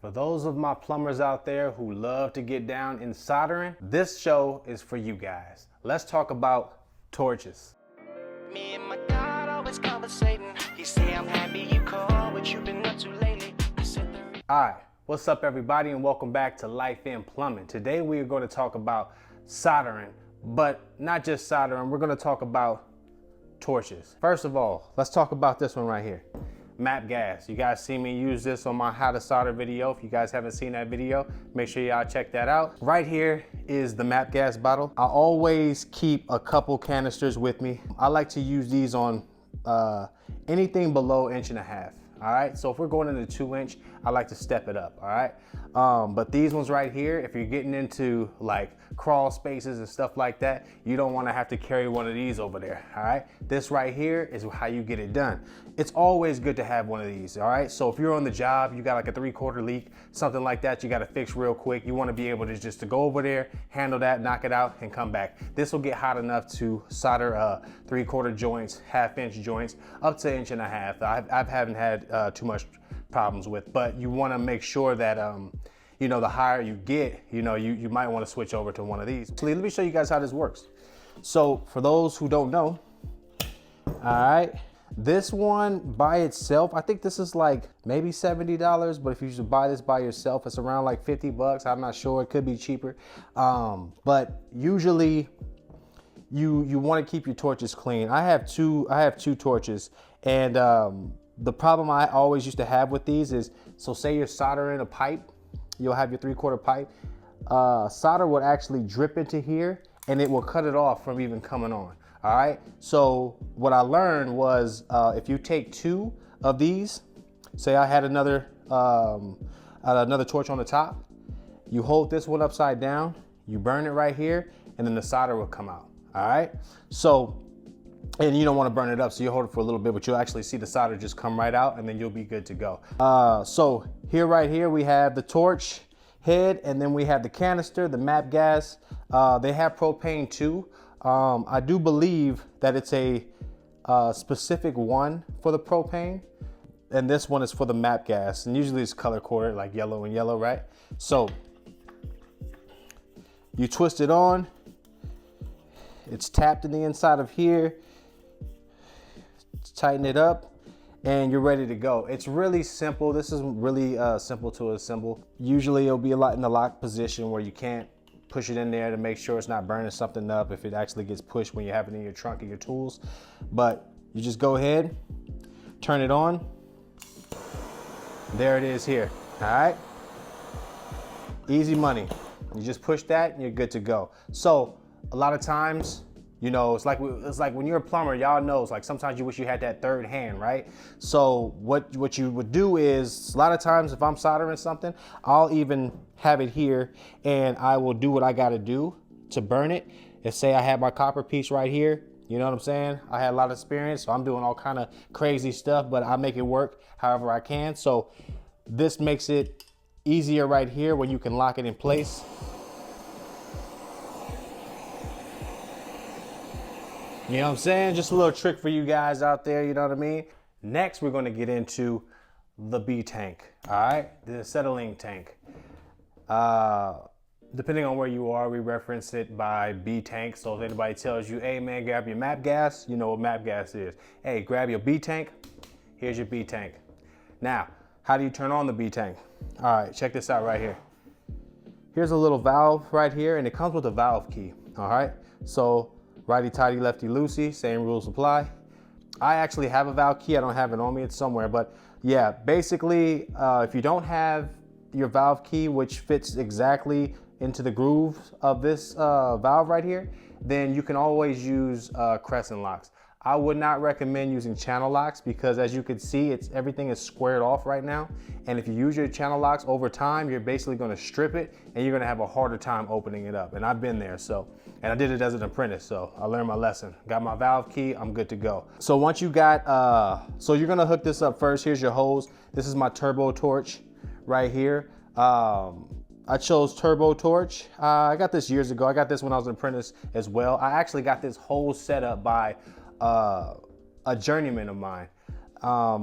For those of my plumbers out there who love to get down in soldering, this show is for you guys. Let's talk about torches. Me and my God always conversating. He say I'm happy you call, what you been up to lately. Alright, what's up everybody and welcome back to Life in Plumbing. Today we are going to talk about soldering, but not just soldering, we're going to talk about torches. First of all, let's talk about this one right here. MAP gas. You guys see me use this on my how to solder video. If you guys haven't seen that video, make sure y'all check that out. Right here is the MAP gas bottle. I always keep a couple canisters with me. I like to use these on anything below 1.5 inches. All right, so if we're going into 2 inch, I like to step it up. All right, but these ones right here, if you're getting into like crawl spaces and stuff like that, you don't want to have to carry one of these over there. All right, this right here is how you get it done. It's always good to have one of these. All right, so if you're on the job, you got like a 3/4 leak, something like that, you got to fix real quick. You want to be able to just to go over there, handle that, knock it out, and come back. This will get hot enough to solder 3/4 joints, 1/2 inch joints, up to 1.5 inches. I haven't had too much problems with, but you want to make sure that you know, the higher you get, you know, you might want to switch over to one of these. So let me show you guys how this works. So for those who don't know, all right, this one by itself, I think this is like maybe $70, but if you should buy this by yourself, it's around like 50 bucks. I'm not sure, it could be cheaper. But usually you want to keep your torches clean. I have two torches, and the problem I always used to have with these is, so say you're soldering a pipe, you'll have your 3/4 pipe, solder would actually drip into here and it will cut it off from even coming on. All right, so what I learned was if you take 2 of these, say I had another torch on the top, you hold this one upside down, you burn it right here, and then the solder will come out. All right, so, and you don't want to burn it up, so you hold it for a little bit, but you'll actually see the solder just come right out, and then you'll be good to go. So here, right here, we have the torch head, and then we have the canister, the MAP gas. They have propane too. I do believe that it's a specific one for the propane, and this one is for the MAP gas, and usually it's color coded, like yellow and yellow, right? So you twist it on, it's tapped in the inside of here, tighten it up, and you're ready to go. It's really simple. This is really simple to assemble. Usually it'll be a lot in the lock position where you can't push it in there to make sure it's not burning something up if it actually gets pushed when you have it in your trunk of your tools. But you just go ahead, turn it on. There it is here, all right? Easy money. You just push that and you're good to go. So a lot of times, you know, it's like when you're a plumber, y'all know, it's like sometimes you wish you had that third hand, right? So what you would do is, a lot of times if I'm soldering something, I'll even have it here and I will do what I gotta do to burn it. If say I have my copper piece right here, you know what I'm saying? I had a lot of experience, so I'm doing all kind of crazy stuff, but I make it work however I can. So this makes it easier right here when you can lock it in place. You know what I'm saying? Just a little trick for you guys out there, you know what I mean? Next, we're gonna get into the B tank, all right? The acetylene tank. Depending on where you are, we reference it by B tank. So if anybody tells you, hey man, grab your MAP gas, you know what MAP gas is. Hey, grab your B tank, here's your B tank. Now, how do you turn on the B tank? All right, check this out right here. Here's a little valve right here, and it comes with a valve key, all right? So, righty tighty, lefty loosey, same rules apply. I actually have a valve key. I don't have it on me, it's somewhere, but yeah, basically, if you don't have your valve key, which fits exactly into the groove of this valve right here, then you can always use crescent locks. I would not recommend using channel locks because, as you can see, everything is squared off right now. And if you use your channel locks over time, you're basically gonna strip it and you're gonna have a harder time opening it up. And I've been there, and I did it as an apprentice, so I learned my lesson. Got my valve key, I'm good to go. So once you got, so you're gonna hook this up first. Here's your hose. This is my turbo torch right here. I chose turbo torch. I got this years ago. I got this when I was an apprentice as well. I actually got this whole setup by a journeyman of mine.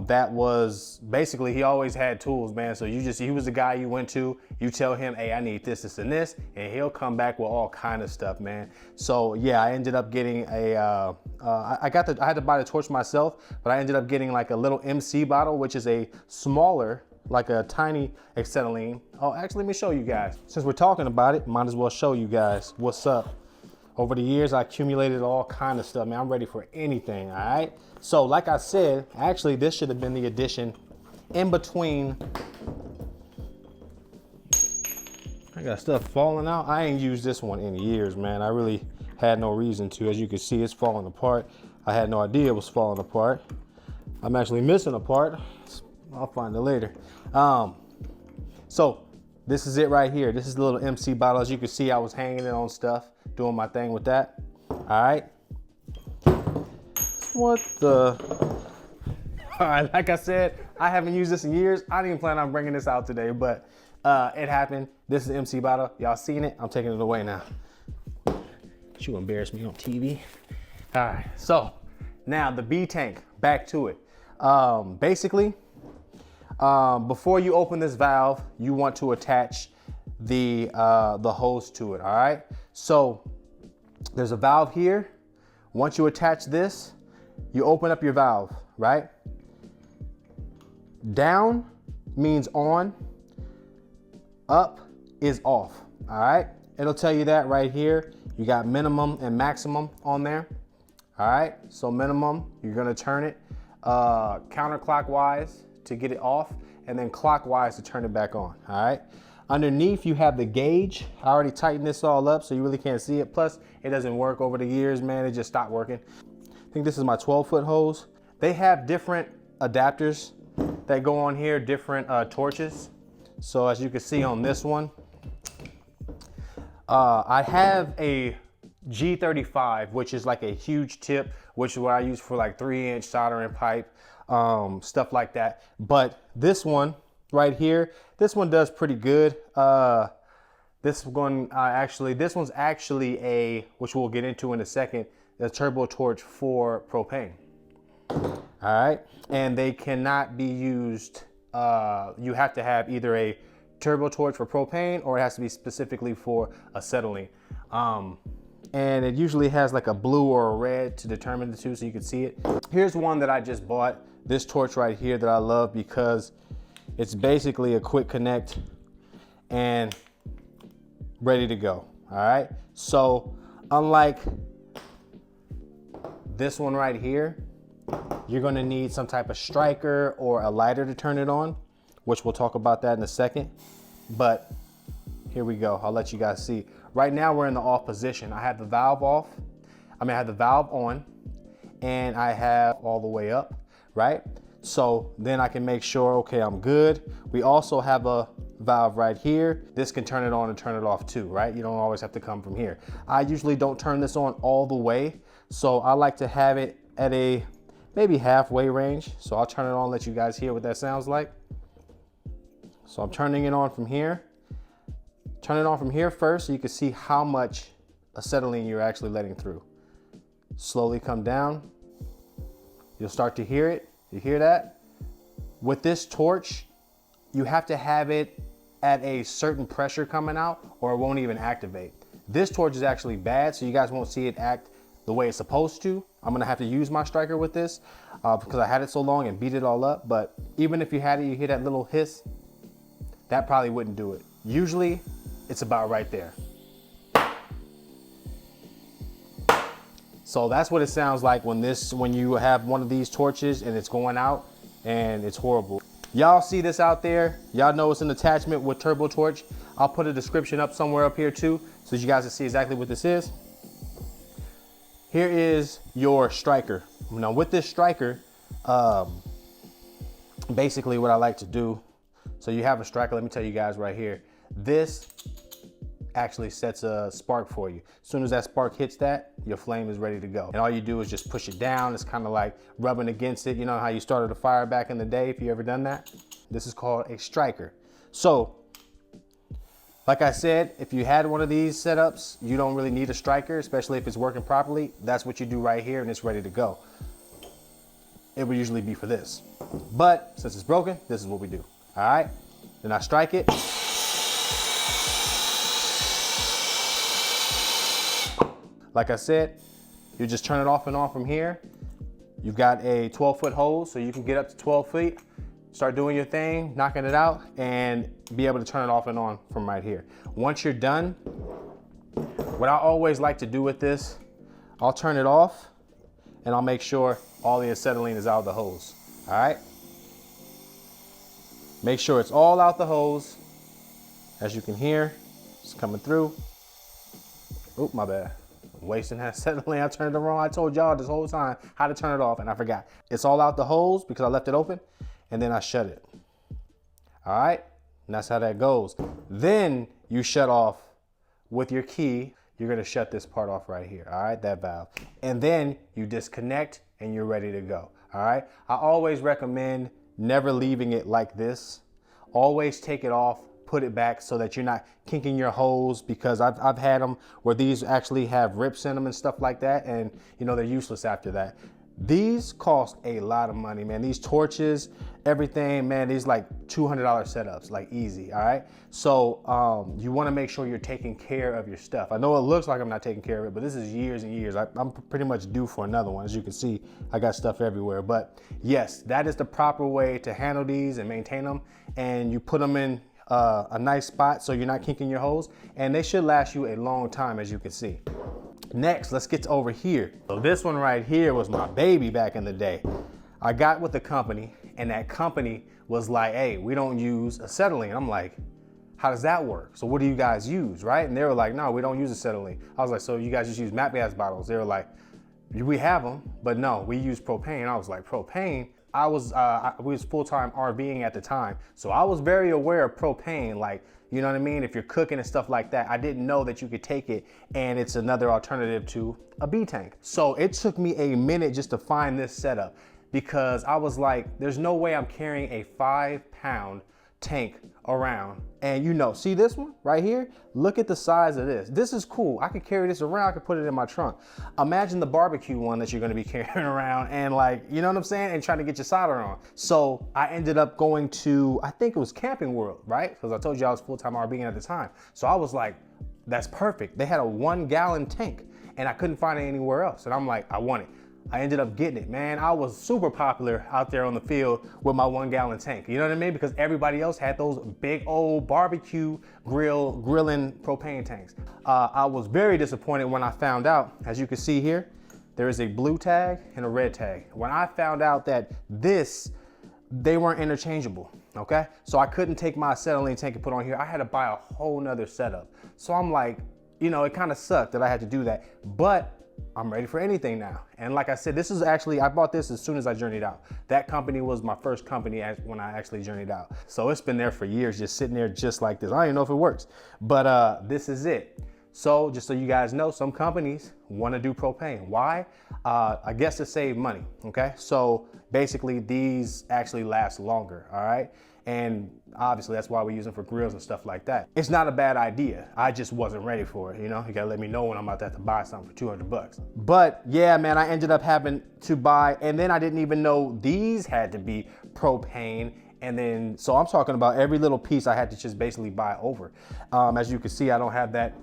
that was basically, he always had tools, man. So he was the guy you went to, you tell him, hey, I need this, this, and this, and he'll come back with all kind of stuff, man. So yeah, I ended up getting I had to buy the torch myself, but I ended up getting like a little MC bottle, which is a smaller, like a tiny acetylene. Oh, actually, let me show you guys. Since we're talking about it, might as well show you guys what's up. Over the years, I accumulated all kind of stuff, man. I'm ready for anything, all right? So like I said, actually, this should have been the addition in between. I got stuff falling out. I ain't used this one in years, man. I really had no reason to. As you can see, it's falling apart. I had no idea it was falling apart. I'm actually missing a part. I'll find it later. So this is it right here. This is the little MC bottle. As you can see, I was hanging it on stuff, doing my thing with that. All right. What the? All right, like I said, I haven't used this in years. I didn't even plan on bringing this out today, but it happened. This is the MC bottle. Y'all seen it? I'm taking it away now. You embarrass me on TV. All right, so now the B tank, back to it. Basically, before you open this valve, you want to attach the hose to it, all right? So there's a valve here. Once you attach this, you open up your valve, right? Down means on, up is off, all right? It'll tell you that right here. You got minimum and maximum on there, all right? So minimum, you're gonna turn it counterclockwise to get it off, and then clockwise to turn it back on, all right? Underneath, you have the gauge. I already tightened this all up, so you really can't see it. Plus, it doesn't work over the years, man. It just stopped working. I think this is my 12-foot hose. They have different adapters that go on here, different torches. So as you can see on this one, I have a G35, which is like a huge tip, which is what I use for like 3-inch soldering pipe, stuff like that. But this one right here, this one does pretty good. This one's actually a, which we'll get into in a second, a turbo torch for propane. All right, and they cannot be used. You have to have either a turbo torch for propane, or it has to be specifically for acetylene. And it usually has like a blue or a red to determine the two, so you can see it. Here's one that I just bought, this torch right here that I love because it's basically a quick connect and ready to go, all right? So unlike this one right here, you're gonna need some type of striker or a lighter to turn it on, which we'll talk about that in a second. But here we go, I'll let you guys see. Right now we're in the off position. I have the valve off, I have the valve on, and I have all the way up, right? So then I can make sure, okay, I'm good. We also have a valve right here. This can turn it on and turn it off too, right? You don't always have to come from here. I usually don't turn this on all the way, so I like to have it at a maybe halfway range. So I'll turn it on, let you guys hear what that sounds like. So I'm turning it on from here. Turn it on from here first so you can see how much acetylene you're actually letting through. Slowly come down. You'll start to hear it. You hear that? With this torch, you have to have it at a certain pressure coming out or it won't even activate. This torch is actually bad, so you guys won't see it act the way it's supposed to. I'm gonna have to use my striker with this because I had it so long and beat it all up. But even if you had it, you hear that little hiss, that probably wouldn't do it. Usually, it's about right there. So that's what it sounds like when you have one of these torches and it's going out and it's horrible. Y'all see this out there? Y'all know it's an attachment with turbo torch. I'll put a description up somewhere up here too, so you guys can see exactly what this is. Here is your striker. Now with this striker, basically what I like to do, so you have a striker, let me tell you guys right here. This actually sets a spark for you. As soon as that spark hits that, your flame is ready to go. And all you do is just push it down. It's kind of like rubbing against it. You know how you started a fire back in the day, if you ever done that? This is called a striker. So, like I said, if you had one of these setups, you don't really need a striker, especially if it's working properly. That's what you do right here and it's ready to go. it would usually be for this. But since it's broken, this is what we do. All right, then I strike it. Like I said, you just turn it off and on from here. You've got a 12-foot hose, so you can get up to 12 feet, start doing your thing, knocking it out, and be able to turn it off and on from right here. Once you're done, what I always like to do with this, I'll turn it off and I'll make sure all the acetylene is out of the hose, all right? Make sure it's all out the hose. As you can hear, it's coming through. Oop, my bad. Wasting that acetylene, I turned it wrong. I told y'all this whole time how to turn it off and I forgot. It's all out the hose because I left it open and then I shut it. All right, and that's how that goes. Then you shut off with your key. You're gonna shut this part off right here, all right, that valve. And then you disconnect and you're ready to go, all right? I always recommend never leaving it like this. Always take it off, put it back so that you're not kinking your hose, because I've had them where these actually have rips in them and stuff like that, and you know, they're useless after that. These cost a lot of money, man. These torches, everything, man, these like $200 setups, like easy, all right? So you wanna make sure you're taking care of your stuff. I know it looks like I'm not taking care of it, but this is years and years. I'm pretty much due for another one. As you can see, I got stuff everywhere. But yes, that is the proper way to handle these and maintain them. And you put them in a nice spot so you're not kinking your hose, and they should last you a long time, as you can see. Next, let's get to over here. So this one right here was my baby back in the day. I got with the company, and that company was like, hey, we don't use acetylene. I'm like, how does that work? So what do you guys use, right? And they were like, no, we don't use acetylene. I was like, so you guys just use MAP gas bottles? They were like, we have them, but no, we use propane. I was like, propane? We was full-time RVing at the time, so I was very aware of propane, like, you know what I mean? If you're cooking and stuff like that, I didn't know that you could take it and it's another alternative to a B tank. So it took me a minute just to find this setup, because I was like, there's no way I'm carrying a 5-pound tank around. And you know, see this one right here? Look at the size of this. This is cool. I could carry this around. I could put it in my trunk. Imagine the barbecue one that you're going to be carrying around and, like, you know what I'm saying? And trying to get your solder on. So I ended up going to, I think it was Camping World, right? Because I told you I was full-time RVing at the time. So I was like, that's perfect. They had a 1-gallon tank and I couldn't find it anywhere else. And I'm like, I want it. I ended up getting it, man. I was super popular out there on the field with my 1-gallon tank. You know what I mean? Because everybody else had those big old barbecue grilling propane tanks. I was very disappointed when I found out, as you can see here, there is a blue tag and a red tag. When I found out that they weren't interchangeable, okay? So I couldn't take my acetylene tank and put on here. I had to buy a whole nother setup. So I'm like, you know, it kind of sucked that I had to do that, but I'm ready for anything now. And like I said, this is actually, I bought this as soon as I journeyed out. That company was my first company when I actually journeyed out. So it's been there for years, just sitting there just like this. I don't even know if it works, but this is it. So just so you guys know, some companies want to do propane. Why? I guess to save money, okay? So basically these actually last longer, all right? And obviously that's why we use them for grills and stuff like that. It's not a bad idea. I just wasn't ready for it, you know? You gotta let me know when I'm about to have to buy something for 200 bucks. But yeah, man, I ended up having to buy, and then I didn't even know these had to be propane. And then, so I'm talking about every little piece I had to just basically buy over. As you can see, I don't have that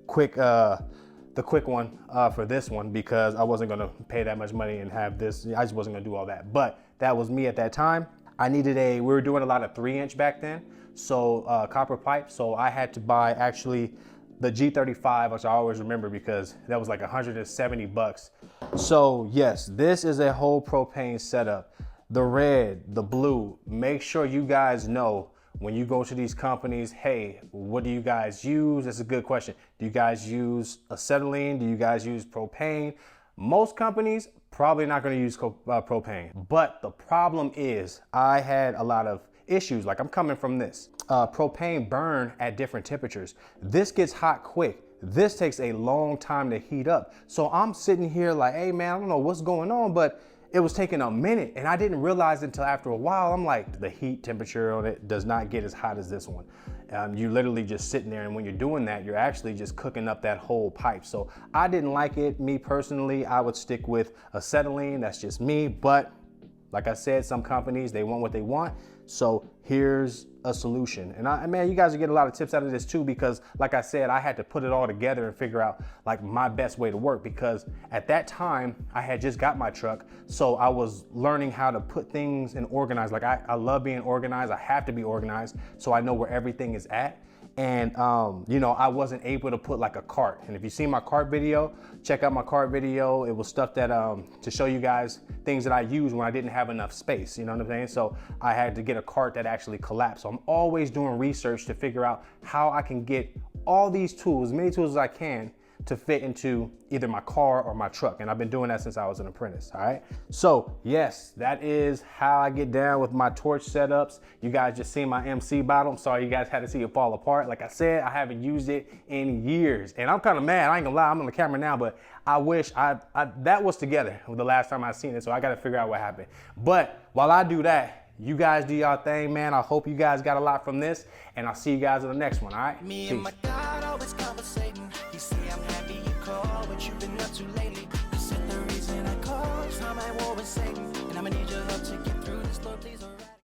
the quick one for this one because I wasn't gonna pay that much money and have this. I just wasn't gonna do all that. But that was me at that time. I needed we were doing a lot of 3-inch back then, so copper pipe. So I had to buy actually the G35, which I always remember because that was like 170 bucks. So yes, this is a whole propane setup. The red, the blue, make sure you guys know when you go to these companies, hey, what do you guys use? That's a good question. Do you guys use acetylene? Do you guys use propane? Most companies probably not going to use propane, but the problem is I had a lot of issues. Like, I'm coming from this. Propane burn at different temperatures. This gets hot quick. This takes a long time to heat up. So I'm sitting here like, hey man, I don't know what's going on, but it was taking a minute and I didn't realize until after a while. I'm like, the heat temperature on it does not get as hot as this one. You're literally just sitting there, and when you're doing that, you're actually just cooking up that whole pipe. So I didn't like it. Me personally, I would stick with acetylene. That's just me, but Like I said, some companies, they want what they want. So here's a solution. And man, you guys will get a lot of tips out of this too, because like I said, I had to put it all together and figure out like my best way to work, because at that time I had just got my truck. So I was learning how to put things and organize. Like I love being organized. I have to be organized so I know where everything is at. And you know, I wasn't able to put like a cart. And if you see my cart video, check out my cart video. It was stuff that to show you guys things that I used when I didn't have enough space, you know what I'm saying? So I had to get a cart that actually collapsed. So I'm always doing research to figure out how I can get all these tools, as many tools as I can, to fit into either my car or my truck. And I've been doing that since I was an apprentice, all right? So yes, that is how I get down with my torch setups. You guys just seen my MC bottle. I'm sorry you guys had to see it fall apart. Like I said, I haven't used it in years. And I'm kind of mad, I ain't gonna lie, I'm on the camera now, but I wish that was together the last time I seen it, so I gotta figure out what happened. But while I do that, you guys do y'all thing, man. I hope you guys got a lot from this, and I'll see you guys in the next one, all right? Me Peace. and my God always conversating. He say I'm happy you call, what you been up to lately? You said the reason I called is how my war was Satan, and I'ma need your help to get through this, Lord, please.